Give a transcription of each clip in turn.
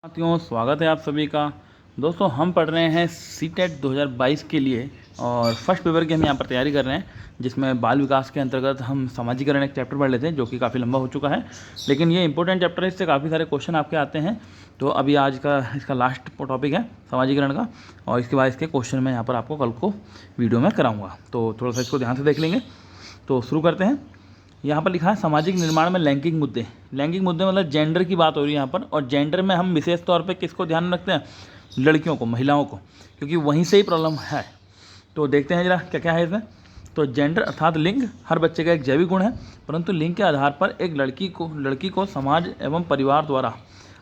साथियों, स्वागत है आप सभी का। दोस्तों, हम पढ़ रहे हैं सीटेट 2022 के लिए और फर्स्ट पेपर की हम यहाँ पर तैयारी कर रहे हैं, जिसमें बाल विकास के अंतर्गत हम सामाजिकरण एक चैप्टर पढ़ लेते हैं जो कि काफ़ी लंबा हो चुका है, लेकिन ये इंपॉर्टेंट चैप्टर है, इससे काफ़ी सारे क्वेश्चन आपके आते हैं। तो अभी आज का इसका लास्ट टॉपिक है सामाजिकरण का, और इसके बाद इसके क्वेश्चन मैं यहाँ पर आपको कल को वीडियो में कराऊँगा, तो थोड़ा सा इसको ध्यान से देख लेंगे। तो शुरू करते हैं। यहाँ पर लिखा है सामाजिक निर्माण में लैंगिक मुद्दे। लैंगिक मुद्दे मतलब जेंडर की बात हो रही है यहाँ पर, और जेंडर में हम विशेष तौर पे किसको ध्यान में रखते हैं? लड़कियों को, महिलाओं को, क्योंकि वहीं से ही प्रॉब्लम है। तो देखते हैं जरा क्या क्या है इसमें। तो जेंडर अर्थात लिंग हर बच्चे का एक जैविक गुण है, परंतु लिंग के आधार पर एक लड़की को समाज एवं परिवार द्वारा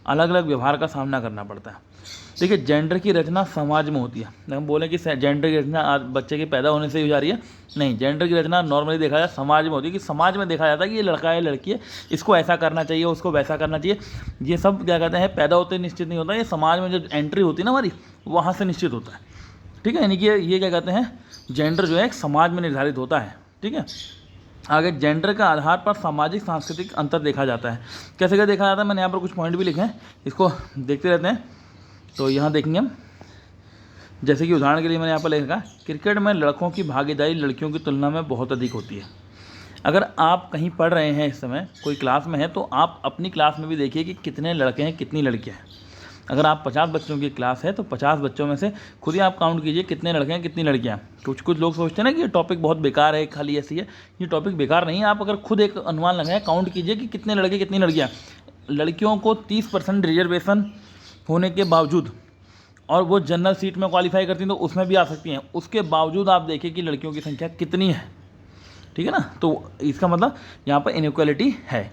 अलग अलग व्यवहार का सामना करना पड़ता है। देखिए, जेंडर की रचना समाज में होती है। हम बोलें कि जेंडर की रचना आज बच्चे के पैदा होने से ही हो जा रही है, नहीं। जेंडर की रचना नॉर्मली देखा जाए समाज में होती है, कि समाज में देखा जाता है कि ये लड़का है, लड़की है, इसको ऐसा करना चाहिए, उसको वैसा करना चाहिए। ये सब क्या कहते हैं, पैदा होते निश्चित नहीं होता, ये समाज में जो एंट्री होती है ना हमारी, वहाँ से निश्चित होता है। ठीक है, यानी कि ये क्या कहते हैं, जेंडर जो है एक समाज में निर्धारित होता है। ठीक है, आगे जेंडर के आधार पर सामाजिक सांस्कृतिक अंतर देखा जाता है। कैसे क्या देखा जाता है, मैंने यहाँ पर कुछ पॉइंट भी लिखे हैं, इसको देखते रहते हैं। तो यहाँ देखेंगे हम, जैसे कि उदाहरण के लिए मैंने यहाँ पर लिखा, क्रिकेट में लड़कों की भागीदारी लड़कियों की तुलना में बहुत अधिक होती है। अगर आप कहीं पढ़ रहे हैं, इस समय कोई क्लास में है, तो आप अपनी क्लास में भी देखिए कि कितने लड़के हैं, कितनी लड़कियाँ हैं। अगर आप 50 बच्चों की क्लास है तो 50 बच्चों में से खुद ही आप काउंट कीजिए कितने लड़के हैं, कितनी लड़कियाँ हैं। कुछ लोग सोचते हैं ना कि ये टॉपिक बहुत बेकार है, खाली ऐसी है। ये टॉपिक बेकार नहीं है। आप अगर खुद एक अनुमान लगाएं, काउंट कीजिए कि कितने लड़के, कितनी लड़कियाँ। लड़कियों को 30% रिजर्वेशन होने के बावजूद, और वो जनरल सीट में क्वालिफाई करती हैं तो उसमें भी आ सकती हैं, उसके बावजूद आप देखिए कि लड़कियों की संख्या कितनी है। ठीक है ना, तो इसका मतलब यहाँ पर इनइक्वालिटी है।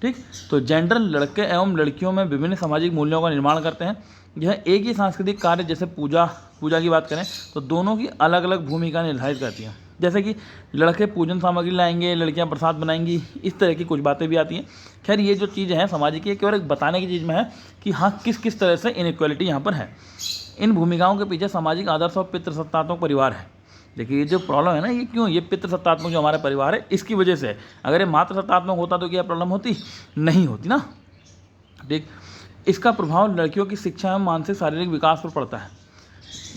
ठीक, तो जेंडर लड़के एवं लड़कियों में विभिन्न सामाजिक मूल्यों का निर्माण करते हैं। यह एक ही सांस्कृतिक कार्य, जैसे पूजा की बात करें तो दोनों की अलग अलग भूमिका निर्धारित करती हैं। जैसे कि लड़के पूजन सामग्री लाएंगे, लड़कियां प्रसाद बनाएंगी, इस तरह की कुछ बातें भी आती हैं। खैर, ये जो चीज़ें हैं सामाजिक की, केवल एक बताने की चीज़ में है कि हाँ, किस किस तरह से इनइक्वालिटी यहाँ पर है। इन भूमिकाओं के पीछे सामाजिक आदर्श और पितृसत्तात्मक परिवार है। देखिए, ये जो प्रॉब्लम है ना, ये क्यों, ये पितृसत्तात्मक जो हमारा परिवार है इसकी वजह से है। अगर ये मातृसत्तात्मक होता तो क्या प्रॉब्लम होती? नहीं होती ना। ठीक, इसका प्रभाव लड़कियों की शिक्षा एवं मानसिक शारीरिक विकास पर पड़ता है।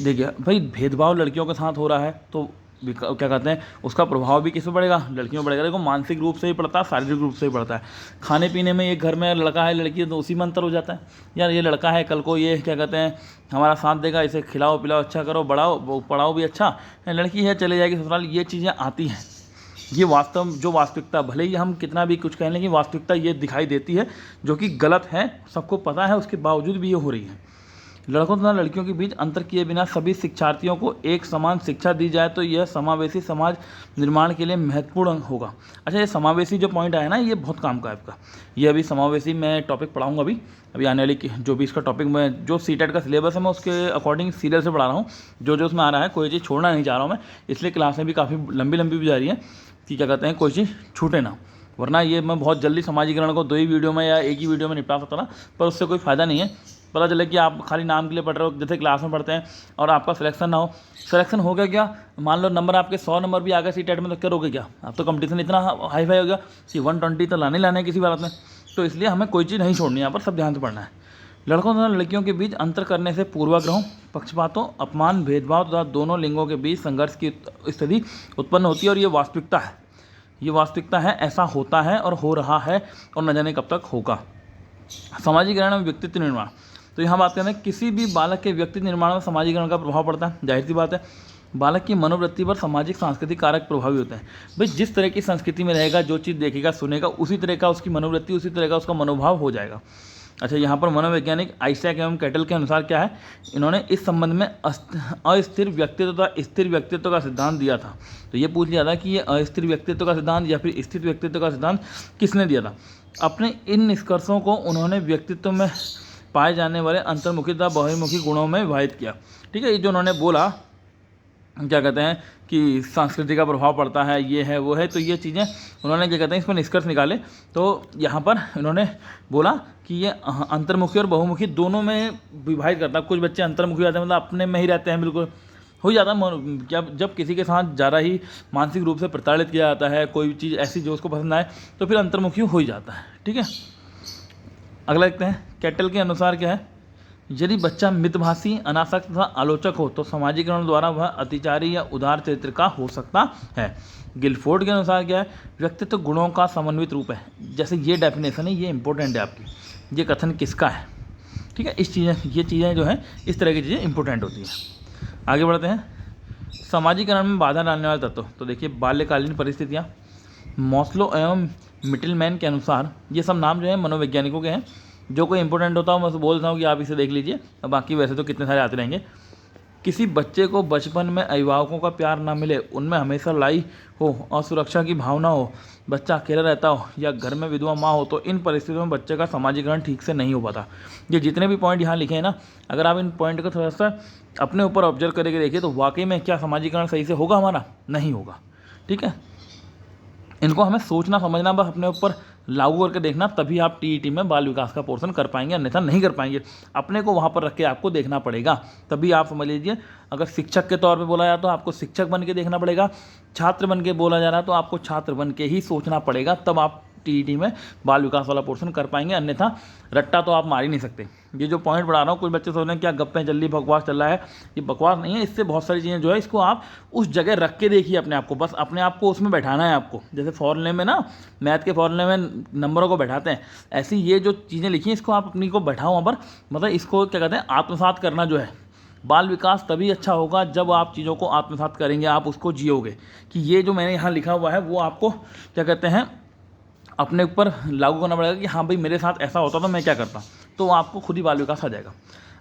देखिए भाई, भेदभाव लड़कियों के साथ हो रहा है, तो क्या कहते हैं, उसका प्रभाव भी किस पे पड़ेगा? लड़कियों पर पड़ेगा। देखो, मानसिक रूप से ही पड़ता है, शारीरिक रूप से ही पड़ता है। खाने पीने में, एक घर में लड़का है लड़की है तो उसी में अंतर हो जाता है। यार, ये लड़का है, कल को ये क्या कहते हैं हमारा साथ देगा, इसे खिलाओ पिलाओ, अच्छा करो, बढ़ाओ, पढ़ाओ भी अच्छा। लड़की है, चले जाएगी ससुराल, ये चीज़ें आती हैं। ये वास्तविकता, भले ही हम कितना भी कुछ कह लें कि वास्तविकता ये दिखाई देती है, जो कि गलत है, सबको पता है, उसके बावजूद भी ये हो रही है। लड़कों तथा लड़कियों के बीच अंतर किए बिना सभी शिक्षार्थियों को एक समान शिक्षा दी जाए तो यह समावेशी समाज निर्माण के लिए महत्वपूर्ण होगा। अच्छा, ये समावेशी जो पॉइंट आया ना, ये बहुत काम का है आपका। ये अभी समावेशी मैं टॉपिक पढ़ाऊंगा अभी आने वाली जो भी इसका टॉपिक में, जो सीटेट का सिलेबस है, मैं उसके अकॉर्डिंग सीरियल से पढ़ा रहा हूँ। जो उसमें आ रहा है, कोई चीज़ छोड़ना नहीं चाह रहा हूँ मैं, इसलिए क्लासें भी काफ़ी लंबी भी जा रही हैं कि क्या कहते हैं, कोई चीज़ छूटे ना। वरना ये मैं बहुत जल्दी सामाजिकरण को 2 ही वीडियो में या एक ही वीडियो में निपटा सकता था, पर उससे कोई फ़ायदा नहीं है। पता चले कि आप खाली नाम के लिए पढ़ रहे हो, जैसे क्लास में पढ़ते हैं, और आपका सिलेक्शन ना हो। सिलेक्शन हो गया क्या, मान लो नंबर आपके 100 नंबर भी आ गए सीटेट में, तो करोगे क्या? अब तो कंपटीशन इतना हाई फाई हो गया कि 120 तो लाने है किसी बात में। तो इसलिए हमें कोई चीज़ नहीं छोड़नी, यहाँ पर सब ध्यान से पढ़ना है। लड़कों तथा लड़कियों के बीच अंतर करने से पूर्वाग्रहों, पक्षपातों, अपमान, भेदभाव तथा दोनों लिंगों के बीच संघर्ष की स्थिति उत्पन्न होती है, और ये वास्तविकता है। ये वास्तविकता है, ऐसा होता है और हो रहा है, और न जाने कब तक होगा। सामाजिकरण में व्यक्तित्व निर्माण, तो यहाँ बात करें, किसी भी बालक के व्यक्तित्व निर्माण में सामाजिकरण का प्रभाव पड़ता है। जाहिर सी बात है, बालक की मनोवृत्ति पर सामाजिक सांस्कृतिक कारक प्रभावी होते हैं। भाई, जिस तरह की संस्कृति में रहेगा, जो चीज़ देखेगा सुनेगा, उसी तरह का उसकी मनोवृत्ति, उसी तरह का उसका मनोभाव हो जाएगा। अच्छा, यहाँ पर मनोवैज्ञानिक आइजैक एवं कैटल के अनुसार क्या है, इन्होंने इस संबंध में अस्थिर व्यक्तित्व तथा स्थिर व्यक्तित्व का सिद्धांत दिया था। तो ये पूछ लिया था कि ये अस्थिर व्यक्तित्व का सिद्धांत या फिर स्थिर व्यक्तित्व का सिद्धांत किसने दिया था। अपने इन निष्कर्षों को उन्होंने व्यक्तित्व में पाए जाने वाले अंतर्मुखी तथा बहिर्मुखी गुणों में विभाजित किया। ठीक है, ये जो उन्होंने बोला, क्या कहते हैं कि संस्कृति का प्रभाव पड़ता है, ये है वो है, तो ये चीज़ें उन्होंने क्या कहते हैं इसमें निष्कर्ष निकाले। तो यहाँ पर इन्होंने बोला कि ये अंतर्मुखी और बहुमुखी दोनों में विभाजित करता है। कुछ बच्चे अंतर्मुखी रहते हैं, मतलब अपने में ही रहते हैं, बिल्कुल हो जाता है। जब किसी के साथ ज़्यादा ही मानसिक रूप से प्रताड़ित किया जाता है, कोई चीज़ ऐसी जो उसको पसंद आए, तो फिर अंतर्मुखी हो ही जाता है। ठीक है, अगला देखते हैं, कैटल के अनुसार क्या है, यदि बच्चा मितभाषी, अनासक्त तथा आलोचक हो तो समाजीकरण द्वारा वह अतिचारी या उदार चरित्र का हो सकता है। गिलफोर्ड के अनुसार क्या है, व्यक्तित्व गुणों का समन्वित रूप है। जैसे ये डेफिनेशन है, ये इंपॉर्टेंट है आपकी, ये कथन किसका है, ठीक है। ये चीज़ें जो है इस तरह की चीज़ें इंपॉर्टेंट होती हैं। आगे बढ़ते हैं। समाजीकरण में बाधा डालने वाले तत्व, तो देखिए बाल्यकालीन परिस्थितियाँ, मॉस्लो एवं मिटलमैन के अनुसार ये सब नाम जो है मनोवैज्ञानिकों के हैं। जो कोई इंपॉर्टेंट होता है मैं बोलता हूँ कि आप इसे देख लीजिए, बाकी वैसे तो कितने सारे आते रहेंगे। किसी बच्चे को बचपन में अभिभावकों का प्यार ना मिले, उनमें हमेशा लड़ाई हो, असुरक्षा की भावना हो, बच्चा अकेला रहता हो या घर में विधवा माँ हो, तो इन परिस्थितियों में बच्चे का समाजीकरण ठीक से नहीं हो पाता। ये जितने भी पॉइंट यहाँ लिखे हैं ना, अगर आप इन पॉइंट को थोड़ा सा अपने ऊपर ऑब्जर्व करके देखिए तो वाकई में क्या समाजीकरण सही से होगा हमारा, नहीं होगा, ठीक है। इनको हमें सोचना समझना, बस अपने ऊपर लागू करके देखना, तभी आप टीईटी में बाल विकास का पोर्शन कर पाएंगे, अन्यथा नहीं कर पाएंगे। अपने को वहाँ पर रख के आपको देखना पड़ेगा, तभी आप समझ लीजिए। अगर शिक्षक के तौर पे बोला जाए तो आपको शिक्षक बन के देखना पड़ेगा, छात्र बन के बोला जा रहा है तो आपको छात्र बन के ही सोचना पड़ेगा, तब आप टीईटी में बाल विकास वाला पोर्शन कर पाएंगे, अन्यथा रट्टा तो आप मार ही नहीं सकते। ये जो पॉइंट बढ़ा रहा हूँ, कुछ बच्चे सोच रहे हैं क्या गप्पे चल रही, बकवास चल रहा है, ये बकवास नहीं है। इससे बहुत सारी चीज़ें जो है, इसको आप उस जगह रख के देखिए अपने आप को, बस अपने आप को उसमें बैठाना है आपको। जैसे फॉर्मूले में ना, मैथ के फॉर्मूले में नंबरों को बैठाते हैं, ऐसी ये जो चीज़ें लिखी हैं इसको आप अपनी को बैठाओ वहाँ पर, मतलब इसको क्या कहते हैं, आत्मसात करना जो है। बाल विकास तभी अच्छा होगा जब आप चीज़ों को आत्मसात करेंगे, आप उसको जियोगे कि ये जो मैंने यहाँ लिखा हुआ है वो आपको क्या कहते हैं अपने ऊपर लागू करना पड़ेगा कि हाँ भाई मेरे साथ ऐसा होता तो मैं क्या करता, तो आपको खुद ही बाल विकास आ जाएगा।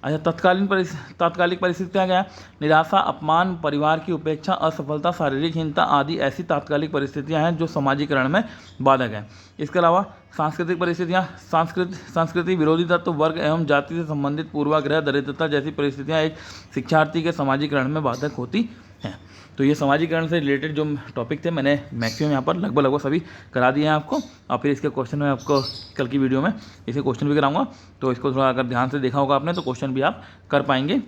अच्छा, तात्कालिक परिस्थितियाँ क्या है, निराशा, अपमान, परिवार की उपेक्षा, असफलता, शारीरिक हीनता आदि ऐसी तात्कालिक परिस्थितियाँ हैं जो समाजीकरण में बाधक हैं। इसके अलावा सांस्कृतिक परिस्थितियाँ, संस्कृति विरोधी तत्व, वर्ग एवं जाति से संबंधित पूर्वाग्रह, दरिद्रता जैसी परिस्थितियाँ एक शिक्षार्थी के समाजीकरण में बाधक होती हैं। तो ये समाजीकरण से रिलेटेड जो टॉपिक थे मैंने मैक्सिमम यहाँ पर लगभग सभी करा दिए हैं आपको, और फिर इसके क्वेश्चन में आपको कल की वीडियो में इसे क्वेश्चन भी कराऊंगा, तो इसको थोड़ा अगर ध्यान से देखा होगा आपने तो क्वेश्चन भी आप कर पाएंगे।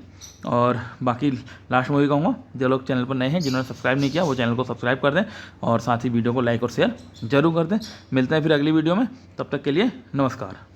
और बाकी लास्ट में भी कहूँगा, जो लोग चैनल पर नए हैं, जिन्होंने सब्सक्राइब नहीं किया वो चैनल को सब्सक्राइब कर दें, और साथ ही वीडियो को लाइक और शेयर जरूर कर दें। मिलते हैं फिर अगली वीडियो में, तब तक के लिए नमस्कार।